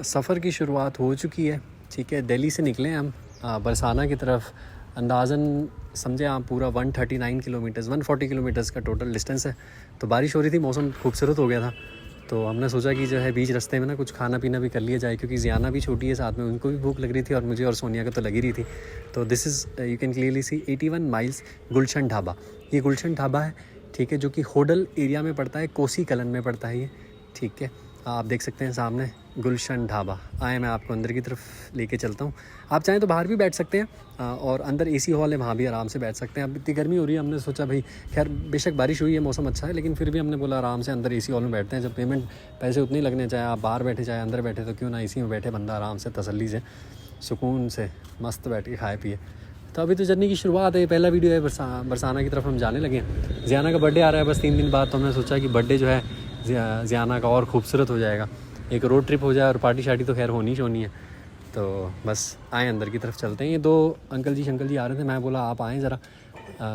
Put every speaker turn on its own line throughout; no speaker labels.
सफ़र की शुरुआत हो चुकी है, ठीक है। दिल्ली से निकले हम बरसाना की तरफ। अंदाज़न समझे आप पूरा 139 किलोमीटर्स 140 किलोमीटर्स का टोटल डिस्टेंस है। तो बारिश हो रही थी, मौसम खूबसूरत हो गया था, तो हमने सोचा कि जो है बीच रास्ते में ना कुछ खाना पीना भी कर लिया जाए, क्योंकि ज़ियाना भी छोटी है साथ में, उनको भी भूख लग रही थी और मुझे और सोनिया को तो लगी रही थी। तो this is you can clearly see 81 miles Gulshan dhaba. ये गुलशन ढाबा है, ठीक है, जो कि होडल एरिया में पड़ता है, कोसी कलन में पड़ता है ये, ठीक है। आप देख सकते हैं सामने गुलशन ढाबा। आए मैं आपको अंदर की तरफ लेके चलता हूँ। आप चाहें तो बाहर भी बैठ सकते हैं और अंदर एसी हॉल है, वहाँ भी आराम से बैठ सकते हैं। अब इतनी गर्मी हो रही है, हमने सोचा भाई खैर बेशक बारिश हुई है, मौसम अच्छा है, लेकिन फिर भी हमने बोला आराम से अंदर एसी हॉल में बैठते हैं। जब पेमेंट पैसे उतने ही लगने, चाहे आप बाहर बैठे चाहे अंदर बैठे, तो क्यों ना एसी में बैठे बंदा आराम से तसल्ली से सुकून से मस्त बैठ के खाए पिए। तो अभी तो जर्नी की शुरुआत है, पहला वीडियो है। बरसाना की तरफ हम जाने लगे हैं। ज़ियाना का बर्थडे आ रहा है बस 3 दिन बाद, तो हमने सोचा कि बर्थडे जो है ज़ियाना का और खूबसूरत हो जाएगा, एक रोड ट्रिप हो जाए और पार्टी शार्टी तो खैर होनी है। तो बस आए अंदर की तरफ चलते हैं। ये 2 अंकल जी शंकल जी आ रहे थे, मैं बोला आप आएँ ज़रा,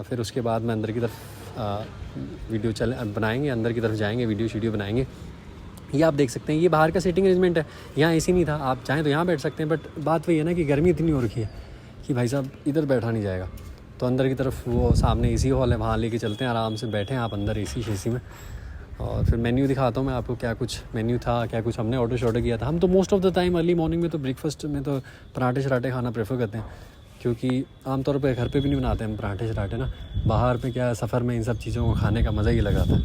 फिर उसके बाद मैं अंदर की तरफ वीडियो बनाएंगे, अंदर की तरफ जाएंगे, वीडियो बनाएंगे। ये आप देख सकते हैं, ये बाहर का सीटिंग अरेंजमेंट है, यहाँ एसी नहीं था। आप चाहें तो यहाँ बैठ सकते हैं, बट बात वही है ना कि गर्मी इतनी हो रखी है कि भाई साहब इधर बैठा नहीं जाएगा। तो अंदर की तरफ वो सामने एसी हॉल है, वहाँ लेके चलते हैं, आराम से बैठें आप अंदर एसी में। और फिर मेन्यू दिखाता हूँ मैं आपको, क्या कुछ मेन्यू था, क्या कुछ हमने ऑर्डर किया था। हम तो most of the time early morning में तो ब्रेकफास्ट में तो पराठे शराठे खाना प्रेफर करते हैं, क्योंकि आमतौर पे घर पे भी नहीं बनाते हम पराठे शराठे ना। बाहर पे क्या है, सफ़र में इन सब चीज़ों को खाने का मज़ा ही लगा था।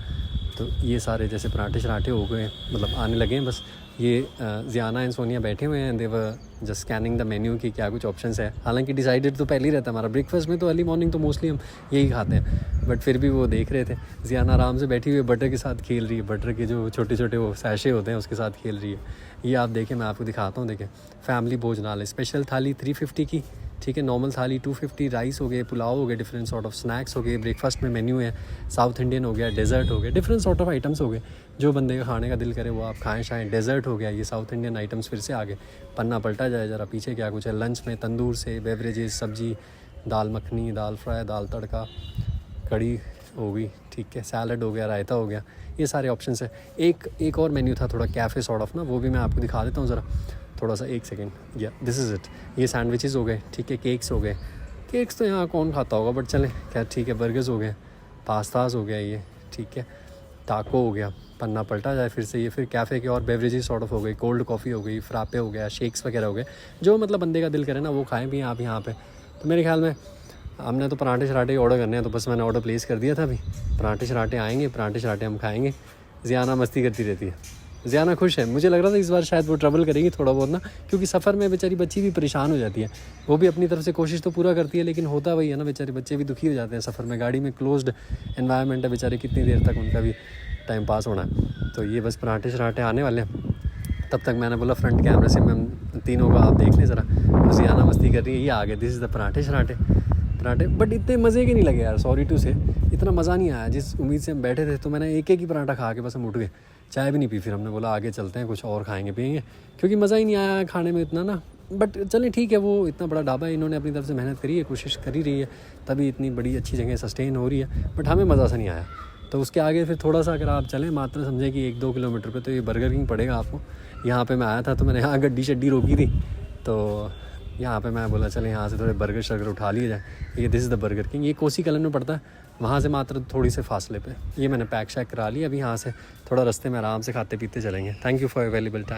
तो ये सारे जैसे पराठे शराठे हो गए, मतलब आने लगे हैं बस। ये ज़ियाना एंड सोनिया बैठे हुए हैं, देवर जस्ट स्कैनिंग द मेन्यू कि क्या कुछ ऑप्शंस है। हालांकि डिसाइडेड तो पहले ही रहता है हमारा, ब्रेकफास्ट में तो अर्ली मॉर्निंग तो मोस्टली हम यही खाते हैं, बट फिर भी वो देख रहे थे। ज़ियाना आराम से बैठी हुई बटर के साथ खेल रही है, बटर के जो छोटे छोटे वो सैशे होते हैं उसके साथ खेल रही है। ये आप देखें, मैं आपको दिखाता हूँ, देखें फैमिली भोजनालय स्पेशल थाली 350 की, ठीक है। नॉर्मल थाली 250, राइस हो गए, पुलाव हो गए, डिफरेंट सॉर्ट ऑफ स्नैक्स हो गए। ब्रेकफास्ट में मेन्यू है, साउथ इंडियन हो गया, डेजर्ट हो गया, डिफरेंट सॉर्ट ऑफ आइटम्स हो गए। जो बंदे का खाने का दिल करे वो आप खाएं शाएं। डेजर्ट हो गया, ये साउथ इंडियन आइटम्स फिर से आगे। पन्ना पलटा जाए ज़रा पीछे, क्या कुछ है। लंच में तंदूर से बेवरेजेस, सब्जी, दाल मखनी, दाल फ्राई, दाल तड़का, कड़ी हो गई, ठीक है, सैलड हो गया, रायता हो गया, ये सारे ऑप्शंस है। एक और मेन्यू था थोड़ा कैफ़े सॉर्ट ऑफ ना, वो भी मैं आपको दिखा देता हूँ ज़रा, थोड़ा सा 1 सेकेंड। या दिस इज़ इट। ये सैंडविचेस हो गए, ठीक है, केक्स हो गए। केक्स तो यहाँ कौन खाता होगा, बट चलें खैर ठीक है। बर्गर्स हो गए, पास्ताज हो गया ये, ठीक है, टाको हो गया। पन्ना पलटा जाए फिर से, ये फिर कैफ़े के और बेवरेजेस सॉर्ट ऑफ हो गई, कोल्ड कॉफ़ी हो गई, फ्रापे हो गया, शेक्स वगैरह हो गए। जो मतलब बंदे का दिल करे ना वो खाएँ भी आप यहाँ पे। तो मेरे ख्याल में हमने तो पराठे शराठे ऑर्डर करने हैं, तो बस मैंने ऑर्डर प्लेस कर दिया था। अभी पराठे शराठे आएंगे, पराठे शराठे हम खाएंगे। ज़ियाना मस्ती करती रहती है, ज़ियाना खुश है। मुझे लग रहा था इस बार शायद वो ट्रबल करेगी थोड़ा बहुत ना, क्योंकि सफ़र में बेचारी बच्ची भी परेशान हो जाती है। वो भी अपनी तरफ से कोशिश तो पूरा करती है, लेकिन होता वही है ना, बेचारे बच्चे भी दुखी हो जाते हैं सफ़र में। गाड़ी में क्लोज्ड एनवायरनमेंट है, बेचारे कितनी देर तक उनका भी टाइम पास होना है। तो ये बस पराठे शराठे आने वाले हैं। तब तक मैंने बोला फ्रंट कैमरे से हम तीनों का आप देख लें ज़रा। तो ज़ियाना मस्ती कर रही है, ये आ गए, दिस इज़ द पराठे शराठे। पराठे बट इतने मज़े के नहीं लगे यार, सॉरी टू से, इतना मज़ा नहीं आया जिस उम्मीद से हम बैठे थे। तो मैंने एक ही पराठा खा के बस हम उठ गए, चाय भी नहीं पी। फिर हमने बोला आगे चलते हैं, कुछ और खाएंगे पिएंगे, क्योंकि मज़ा ही नहीं आया खाने में इतना ना। बट चलें ठीक है, वो इतना बड़ा ढाबा है, इन्होंने अपनी तरफ से मेहनत करी है, कोशिश करी रही है, तभी इतनी बड़ी अच्छी जगह सस्टेन हो रही है। बट हमें मज़ा सा नहीं आया। तो उसके आगे फिर थोड़ा सा अगर आप चलें, मात्र समझें कि 1-2 किलोमीटर पे, तो ये बर्गर किंग पड़ेगा आपको। यहाँ पे मैं आया था तो मैंने यहाँ गड्डी शड्डी रोकी थी, तो यहाँ पे मैं बोला चले यहाँ से थोड़े बर्गर शर्गर उठा लिए जाए। ये this is the burger king, ये कोसी कलन में पड़ता है, वहाँ से मात्र थोड़ी से फासले पे। ये मैंने पैक शैक करा लिया, अभी यहाँ से थोड़ा रास्ते में आराम से खाते पीते चलेंगे। Thank you for available time.